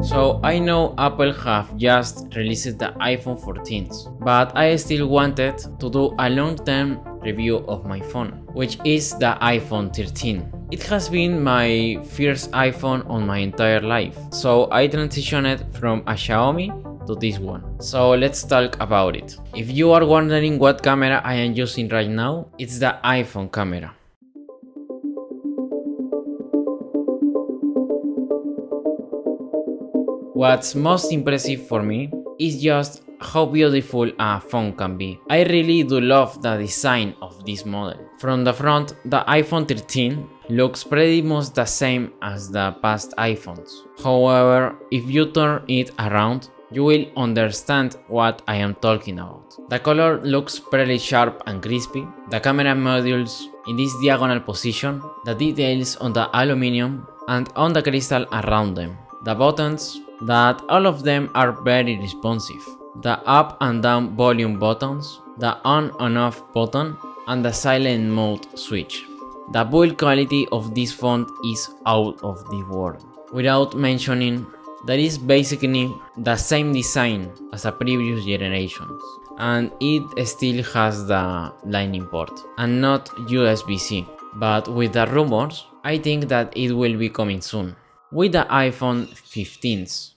So I know Apple have just released the iPhone 14, but I still wanted to do a long-term review of my phone, which is the iPhone 13. It has been my first iPhone on my entire life, so I transitioned from a Xiaomi to this one. So let's talk about it. If you are wondering what camera I am using right now, it's the iPhone camera. What's most impressive for me is just how beautiful a phone can be. I really do love the design of this model. From the front, the iPhone 13 looks pretty much the same as the past iPhones. However, if you turn it around, you will understand what I am talking about. The color looks pretty sharp and crispy. The camera modules in this diagonal position, the details on the aluminum and on the crystal around them. The buttons, that all of them are very responsive. The up and down volume buttons, the on and off button, and the silent mode switch. The build quality of this phone is out of the world. Without mentioning that is basically the same design as the previous generations, and it still has the Lightning port and not USB-C. But with the rumors, I think that it will be coming soon with the iPhone 15s.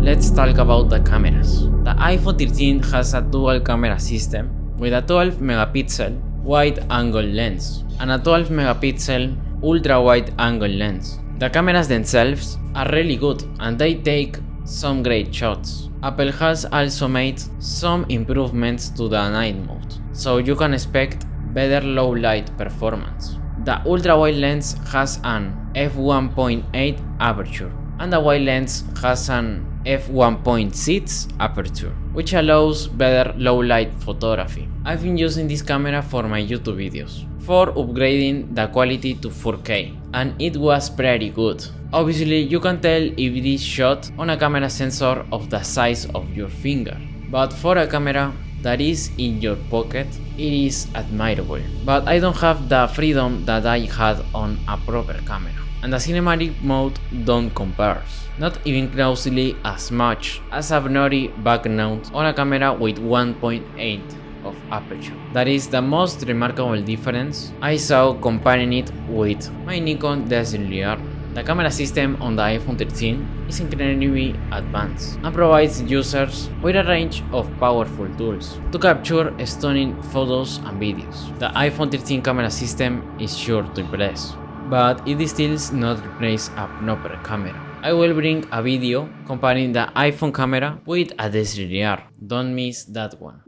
Let's talk about the cameras. The iPhone 13 has a dual camera system with a 12 megapixel wide angle lens and a 12 megapixel ultra wide angle lens. The cameras themselves are really good and they take some great shots. Apple has also made some improvements to the night mode, so you can expect better low light performance. The ultra wide lens has an f1.8 aperture and the wide lens has an f1.6 aperture, which allows better low light photography. I've been using this camera for my YouTube videos for upgrading the quality to 4K, and it was pretty good. Obviously, you can tell if it is shot on a camera sensor of the size of your finger, but for a camera that is in your pocket, it is admirable. But I don't have the freedom that I had on a proper camera, and the cinematic mode don't compare, not even closely as much as a blurry background on a camera with 1.8 of aperture. That is the most remarkable difference I saw comparing it with my Nikon DSLR. The camera system on the iPhone 13 is incredibly advanced and provides users with a range of powerful tools to capture stunning photos and videos. The iPhone 13 camera system is sure to impress, but it still does not replace a proper camera. I will bring a video comparing the iPhone camera with a DSLR, don't miss that one.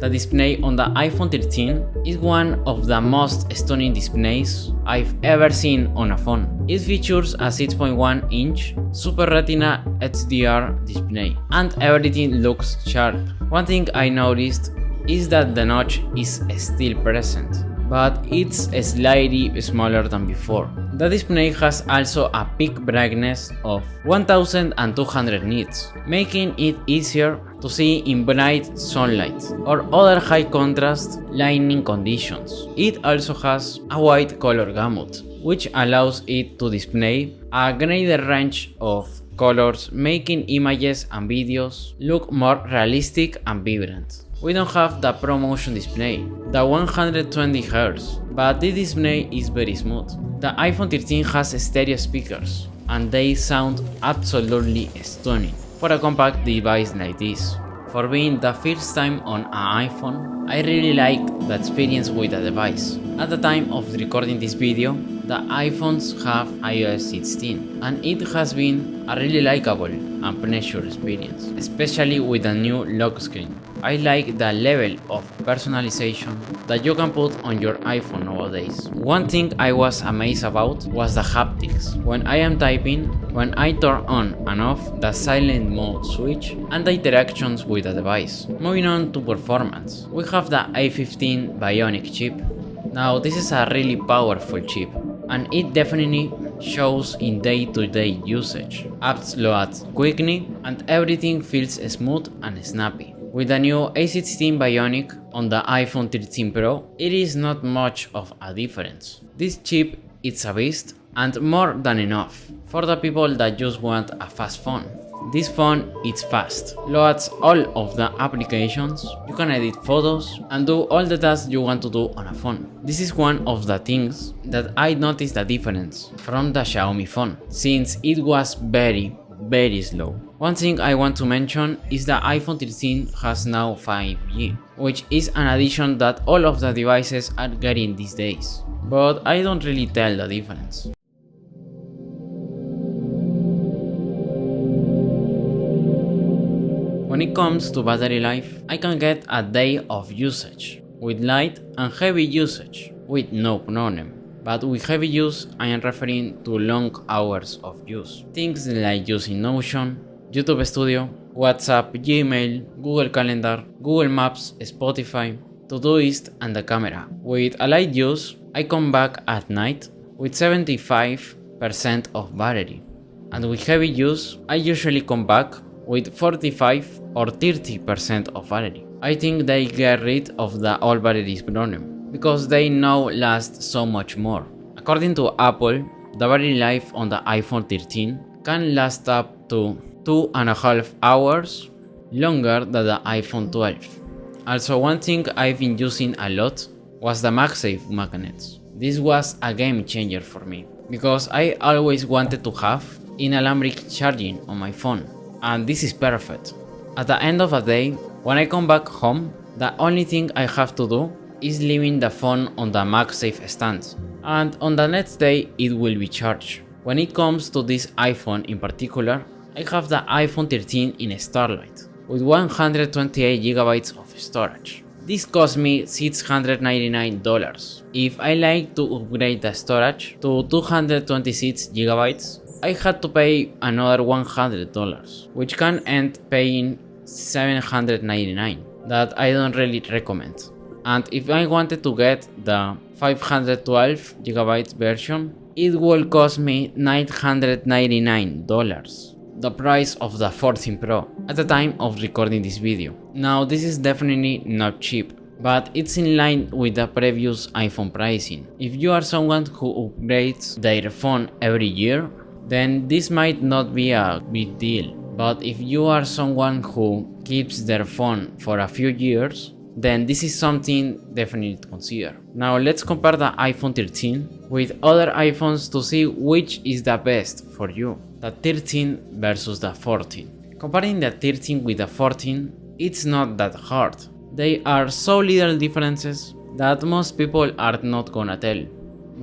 The display on the iPhone 13 is one of the most stunning displays I've ever seen on a phone. It features a 6.1-inch Super Retina HDR display, and everything looks sharp. One thing I noticed is that the notch is still present, but it's slightly smaller than before. The display has also a peak brightness of 1200 nits, making it easier to see in bright sunlight or other high contrast lighting conditions. It also has a wide color gamut, which allows it to display a greater range of colors, making images and videos look more realistic and vibrant. We don't have the ProMotion display, the 120Hz, but this display is very smooth. The iPhone 13 has stereo speakers, and they sound absolutely stunning for a compact device like this. For being the first time on an iPhone, I really liked the experience with the device. At the time of recording this video, the iPhones have iOS 16 and it has been a really likable and pleasure experience, especially with the new lock screen. I like the level of personalization that you can put on your iPhone nowadays. One thing I was amazed about was the haptics. When I am typing, when I turn on and off the silent mode switch, and the interactions with the device. Moving on to performance, we have the A15 Bionic chip. Now this is a really powerful chip, and it definitely shows in day-to-day usage. Apps load quickly and everything feels smooth and snappy. With the new A16 Bionic on the iPhone 13 Pro, it is not much of a difference. This chip is a beast and more than enough for the people that just want a fast phone. This phone is fast, loads all of the applications, you can edit photos and do all the tasks you want to do on a phone. This is one of the things that I noticed the difference from the Xiaomi phone, since it was very slow. One thing I want to mention is the iPhone 13 has now 5G, which is an addition that all of the devices are getting these days, but I don't really tell the difference. When it comes to battery life, I can get a day of usage, with light and heavy usage, with no problem. But with heavy use, I am referring to long hours of use. Things like using Notion, YouTube Studio, WhatsApp, Gmail, Google Calendar, Google Maps, Spotify, Todoist and the camera. With a light use, I come back at night with 75% of battery. And with heavy use, I usually come back with 45 or 30% of battery. I think they get rid of the all batteries problem, because they now last so much more. According to Apple, the battery life on the iPhone 13 can last up to 2.5 hours longer than the iPhone 12. Also, one thing I've been using a lot was the Magsafe magnets. This was a game changer for me, because I always wanted to have inalambric charging on my phone, and this is perfect. At the end of the day, when I come back home, the only thing I have to do is leaving the phone on the Magsafe stand, and on the next day it will be charged. When it comes to this iPhone in particular, I have the iPhone 13 in Starlight with 128GB of storage. This cost me $699. If I like to upgrade the storage to 226GB, I had to pay another $100, which can end paying $799, that I don't really recommend. And if I wanted to get the 512GB version, it will cost me $999, the price of the 14 Pro at the time of recording this video. Now this is definitely not cheap, but it's in line with the previous iPhone pricing. If you are someone who upgrades their phone every year, then this might not be a big deal. But if you are someone who keeps their phone for a few years, then this is something definitely to consider. Now let's compare the iPhone 13 with other iPhones to see which is the best for you. The 13 versus the 14. Comparing the 13 with the 14, it's not that hard. They are so little differences that most people are not gonna tell.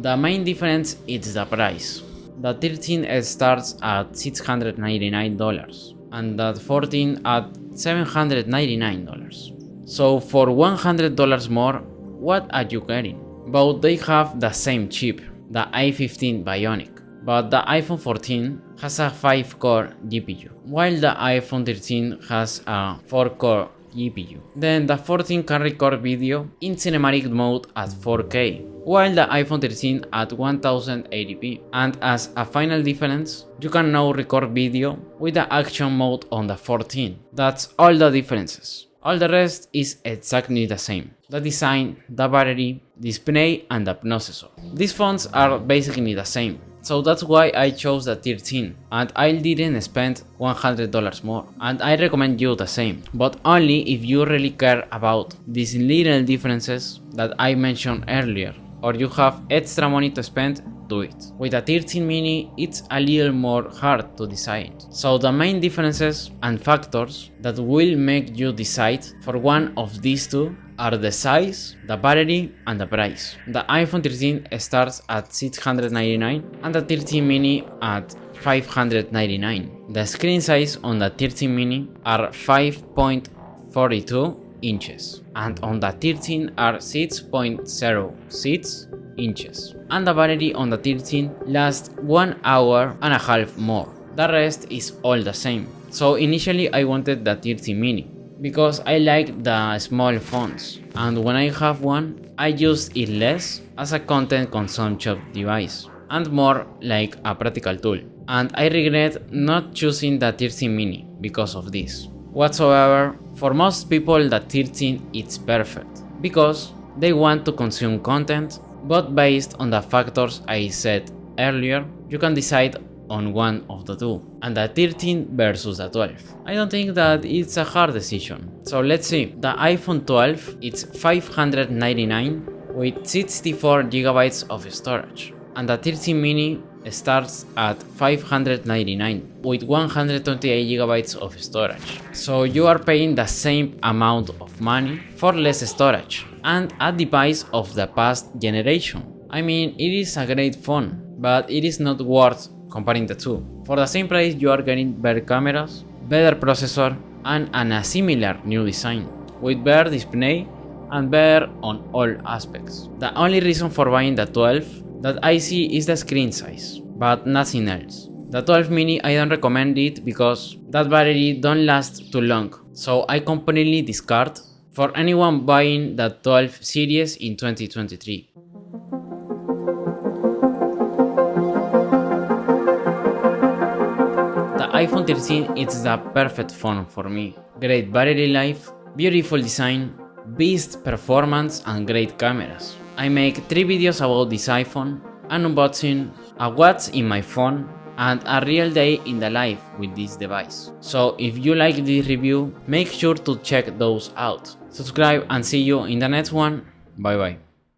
The main difference is the price. The 13 starts at $699 and the 14 at $799. So for $100 more, what are you getting? Both they have the same chip, the A15 Bionic, but the iPhone 14 has a 5-core GPU, while the iPhone 13 has a 4-core GPU. Then the 14 can record video in cinematic mode at 4K, while the iPhone 13 at 1080p. And as a final difference, you can now record video with the action mode on the 14. That's all the differences. All the rest is exactly the same. The design, the battery, display and the processor. These phones are basically the same. So that's why I chose the 13 and I didn't spend $100 more, and I recommend you the same, but only if you really care about these little differences that I mentioned earlier or you have extra money to spend, do it. With a 13 mini, it's a little more hard to decide. So the main differences and factors that will make you decide for one of these two are the size, the battery, and the price. The iPhone 13 starts at $699 and the 13 mini at $599. The screen size on the 13 mini are 5.42 inches and on the 13 are 6.06 inches. And the battery on the 13 lasts 1 hour and a half more. The rest is all the same. So initially I wanted the 13 mini because I like the small phones, and when I have one, I use it less as a content consumption device and more like a practical tool. And I regret not choosing the 13 mini because of this. Whatsoever, for most people the 13 is perfect because they want to consume content, but based on the factors I said earlier, you can decide on one of the two, and the 13 versus the 12. I don't think that it's a hard decision. So let's see. The iPhone 12 it's $599 with 64 GB of storage, and the 13 mini starts at $599 with 128 GB of storage. So you are paying the same amount of money for less storage and a device of the past generation. I mean, it is a great phone, but it is not worth comparing the two. For the same price, you are getting better cameras, better processor, and a similar new design with better display and better on all aspects. The only reason for buying the 12 that I see is the screen size, but nothing else. The 12 mini I don't recommend it because that battery don't last too long, so I completely discard for anyone buying the 12 series in 2023. The iPhone 13 is the perfect phone for me. Great battery life, beautiful design, beast performance and great cameras. I make 3 videos about this iPhone, an unboxing, a what's in my phone, and a real day in the life with this device. So if you like this review, make sure to check those out. Subscribe and see you in the next one. Bye bye.